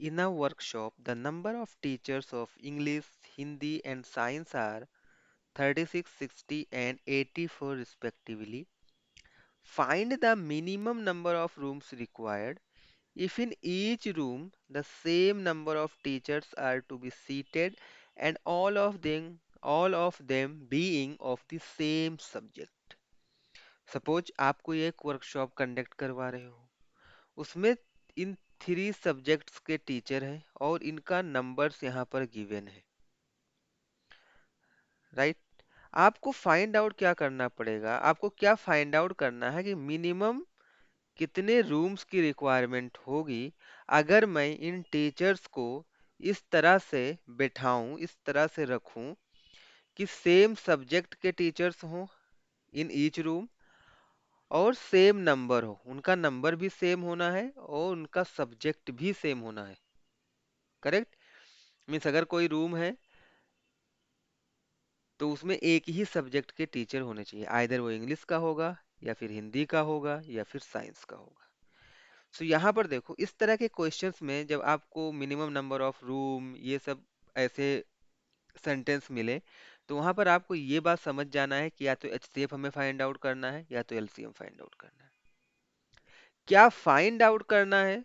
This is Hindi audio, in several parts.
In a workshop, the number of teachers of English, Hindi, and Science are 36, 60, and 84 respectively. Find the minimum number of rooms required if in each room the same number of teachers are to be seated and all of them being of the same subject. Suppose आप कोई एक वर्कशॉप कंडक्ट करवा रहे हो, उसमें इन थ्री सब्जेक्ट्स के टीचर हैं और इनका नंबर्स यहाँ पर गिवन है, राइट। आपको फाइंड आउट क्या करना पड़ेगा, आपको क्या फाइंड आउट करना है कि मिनिमम कितने रूम्स की रिक्वायरमेंट होगी अगर मैं इन टीचर्स को इस तरह से बैठाऊं, इस तरह से रखूं कि सेम सब्जेक्ट के टीचर्स हों इन ईच रूम और सेम नंबर हो, उनका नंबर भी सेम होना है और उनका सब्जेक्ट भी सेम होना है। करेक्ट। मीन्स अगर कोई रूम है तो उसमें एक ही सब्जेक्ट के टीचर होने चाहिए, आइदर वो इंग्लिश का होगा या फिर हिंदी का होगा या फिर साइंस का होगा। सो यहाँ पर देखो, इस तरह के क्वेश्चंस में जब आपको मिनिमम नंबर ऑफ रूम ये सब ऐसे सेंटेंस मिले, तो वहां पर आपको ये बात समझ जाना है कि या तो एचसीएफ हमें फाइंड आउट करना है या तो एलसीएम फाइंड आउट करना है। क्या फाइंड आउट करना है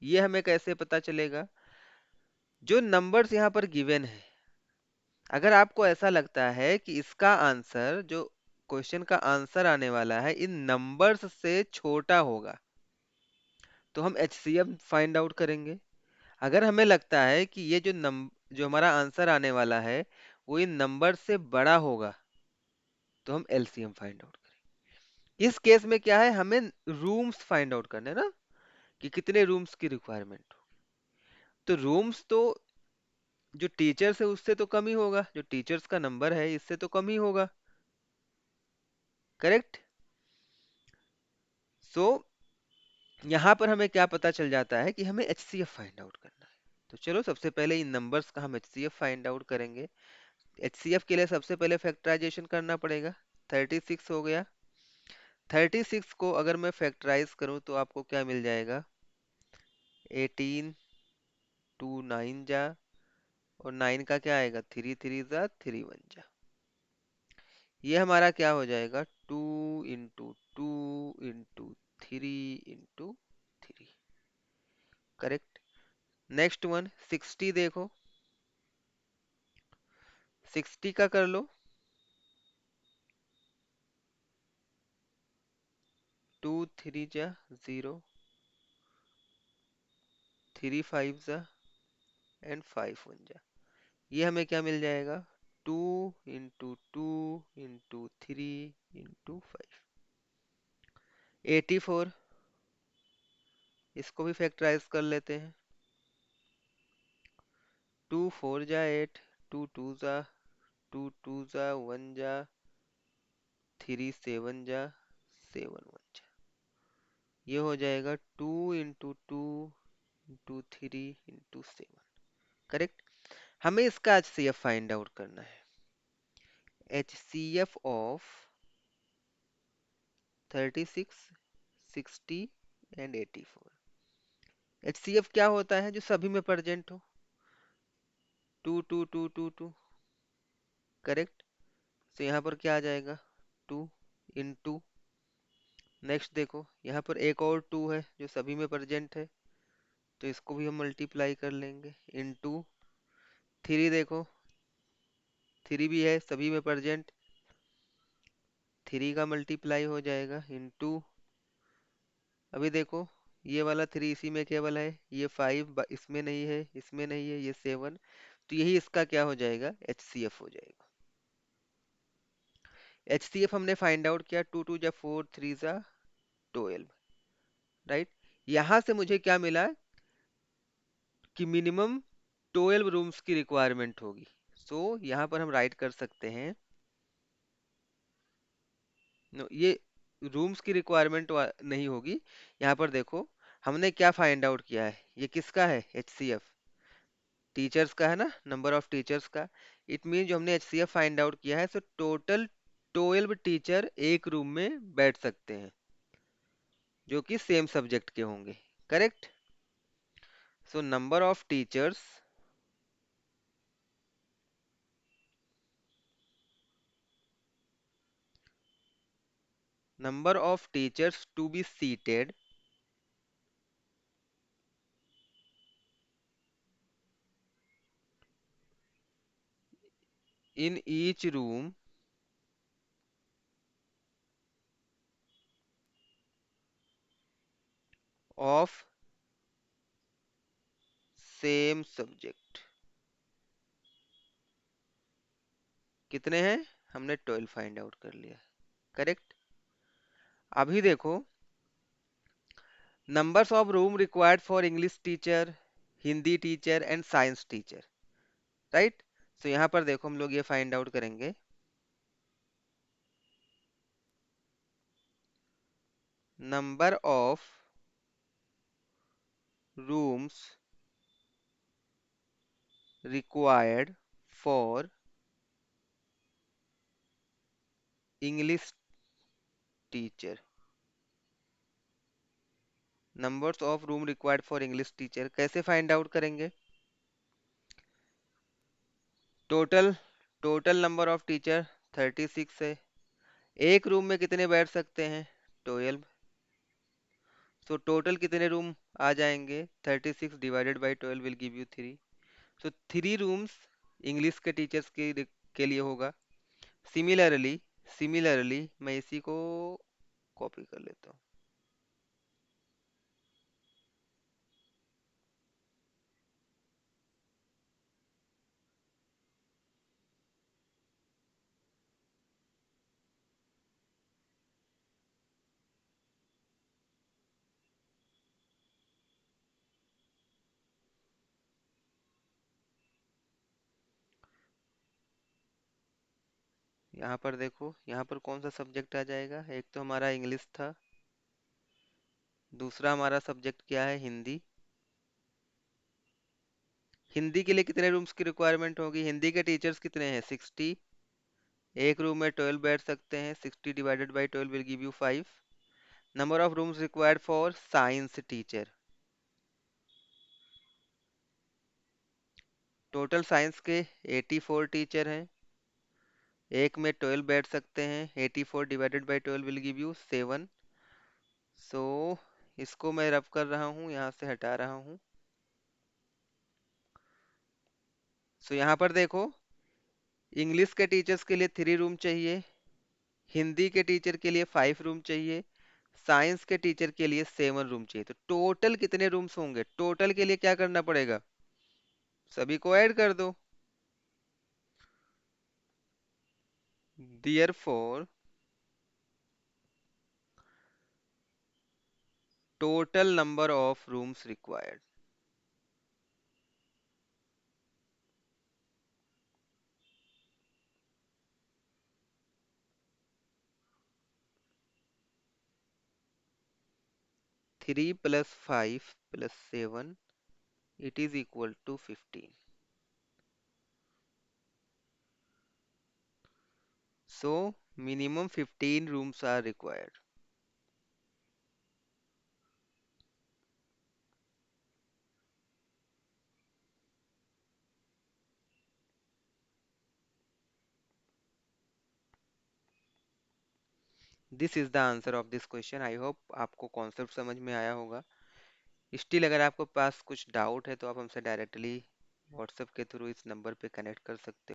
ये हमें कैसे पता चलेगा? जो नंबर्स यहाँ पर गिवन है, अगर आपको ऐसा लगता है कि इसका आंसर, जो क्वेश्चन का आंसर आने वाला है, इन नंबर्स से छोटा होगा तो हम एचसीएफ फाइंड आउट करेंगे। अगर हमें लगता है कि ये जो हमारा आंसर आने वाला है वो इन नंबर से बड़ा होगा तो हम एलसीएम फाइंड आउट करेंगे। इस केस में क्या है, हमें रूम्स फाइंड आउट करने हैं ना, कि कितने रूम्स की रिक्वायरमेंट हो। तो रूम्स तो जो टीचर्स है उससे तो कम ही होगा, जो टीचर्स का नंबर है इससे तो कम ही होगा। करेक्ट। सो यहाँ पर हमें क्या पता चल जाता है कि हमें एचसीएफ फाइंड आउट करना है। तो चलो सबसे पहले इन नंबर्स का हम एचसीएफ फाइंड आउट करेंगे। एचसीएफ के लिए सबसे पहले फैक्टराइजेशन करना पड़ेगा। 36 हो गया। 36 को अगर मैं फैक्टराइज करूं तो आपको क्या मिल जाएगा? 18, 2 9 जा, और 9 का क्या आएगा? 3 3 जा, 3 1 जा। ये हमारा क्या हो जाएगा? 2 into 2 into 3 into 3। Correct. Next one 60 देखो, 60 का कर लो। 2 3 जा 0, 3 5 जा एंड 5 1 जा। ये हमें क्या मिल जाएगा? 2 into 2 into 3 into 5, 84। इसको भी फैक्टराइज कर लेते हैं। 2 4 जा 8, 2 2 जा 2 2 जा 1 जा, 3 7 जा 7 1 जा। ये हो जाएगा 2 into 2 into 3 into 7। करेक्ट। हमें इसका एचसीएफ फाइंड आउट करना है। HCF of 36, 60 and 84। एचसीएफ क्या होता है? जो सभी में प्रेजेंट हो। 2 2 2 2 2। करेक्ट। तो यहाँ पर क्या आ जाएगा? 2 into, नेक्स्ट देखो यहाँ पर एक और 2 है जो सभी में प्रेजेंट है, तो इसको भी हम मल्टीप्लाई कर लेंगे। इनटू 3 देखो, 3 भी है सभी में प्रेजेंट, 3 का मल्टीप्लाई हो जाएगा। इनटू अभी देखो ये वाला 3 इसी में केवल है, ये 5 इसमें नहीं है, इसमें नहीं है, ये 7, तो यही इसका क्या हो जाएगा? एचसीएफ हो जाएगा। एचसीएफ हमने फाइंड आउट किया। 2 2 जा 4, 3 जा 12। राइट। यहां से मुझे क्या मिला कि मिनिमम 12 रूम्स की रिक्वायरमेंट होगी। सो यहाँ पर हम राइट कर सकते हैं, नो ये रूम्स की रिक्वायरमेंट नहीं होगी। यहाँ पर देखो हमने क्या फाइंड आउट किया है, ये किसका है? एचसीएफ टीचर्स का है ना, नंबर ऑफ टीचर्स का। इट मीन जो हमने एचसीएफ फाइंड आउट किया है, सो टोटल 12 टीचर एक रूम में बैठ सकते हैं जो कि सेम सब्जेक्ट के होंगे। Correct. So number of teachers to be seated in each room of same subject। कितने हैं? हमने 12 फाइंड आउट कर लिया। करेक्ट। अभी देखो, numbers of room required for English teacher, Hindi teacher and science teacher, right. तो यहाँ पर देखो हम लोग ये फाइंड आउट करेंगे। Number of rooms required for English teacher. Numbers of room required for English teacher कैसे फाइंड आउट करेंगे? Total total number of teacher 36 है। एक रूम में कितने बैठ सकते हैं? 12। सो टोटल कितने रूम आ जाएंगे? 36 divided by 12 will give you 3। So 3 rooms English के टीचर्स के लिए होगा। सिमिलरली सिमिलरली मैं इसी को कॉपी कर लेता हूँ। यहाँ पर देखो, यहाँ पर कौन सा सब्जेक्ट आ जाएगा? एक तो हमारा इंग्लिश था, दूसरा हमारा सब्जेक्ट क्या है? हिंदी। हिंदी के लिए कितने रूम्स की रिक्वायरमेंट होगी? हिंदी के टीचर्स कितने हैं? 60। एक रूम में 12 बैठ सकते हैं। 60 divided by 12 will give you 5। Number of rooms required for science teacher. Total science के 84 टीचर हैं। एक में 12 बैठ सकते हैं। 84 divided by 12 will give you 7। सो इसको मैं रब कर रहा हूँ, यहाँ से हटा रहा हूँ। सो यहाँ पर देखो, इंग्लिश के टीचर्स के लिए 3 रूम चाहिए, हिंदी के टीचर के लिए 5 रूम चाहिए, साइंस के टीचर के लिए 7 रूम चाहिए। तो टोटल कितने रूम्स होंगे? टोटल के लिए क्या करना पड़ेगा? सभी को ऐड कर दो। Therefore total number of rooms required, 3 plus 5 plus 7, it is equal to 15. So minimum 15 rooms are required. This is the answer of this question. I hope आपको कॉन्सेप्ट समझ में आया होगा। स्टिल अगर आपको पास कुछ डाउट है तो आप हमसे डायरेक्टली व्हाट्सएप के थ्रू इस नंबर पे कनेक्ट कर सकते हो।